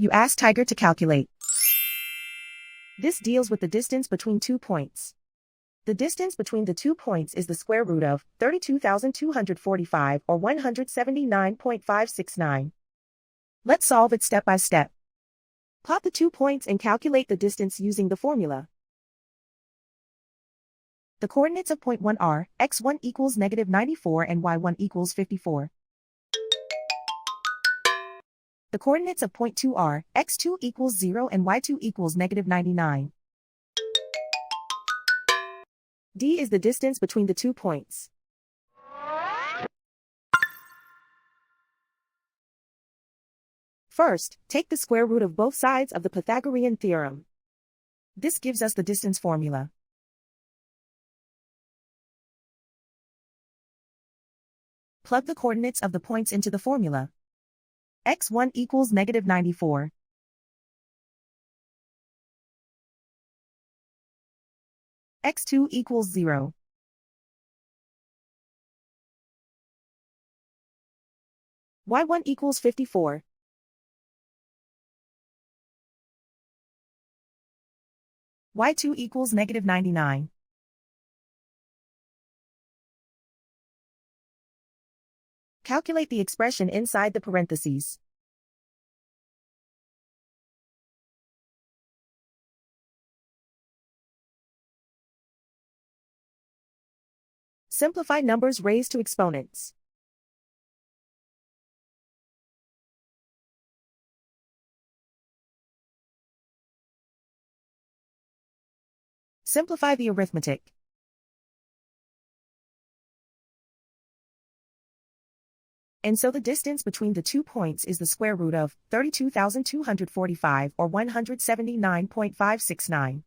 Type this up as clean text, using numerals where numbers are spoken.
You ask Tiger to calculate. This deals with the distance between 2 points. The distance between the 2 points is the square root of 32,245 or 179.569. Let's solve it step by step. Plot the 2 points and calculate the distance using the formula. The coordinates of point 1 are x1 equals -94 and y1 equals 54. The coordinates of point 2 are x2 equals 0 and y2 equals -99. D is the distance between the 2 points. First, take the square root of both sides of the Pythagorean theorem. This gives us the distance formula. Plug the coordinates of the points into the formula. x1 equals -94. x2 equals 0. y1 equals 54. y2 equals -99. Calculate the expression inside the parentheses. Simplify numbers raised to exponents. Simplify the arithmetic. And so the distance between the 2 points is the square root of 32,245 or 179.569.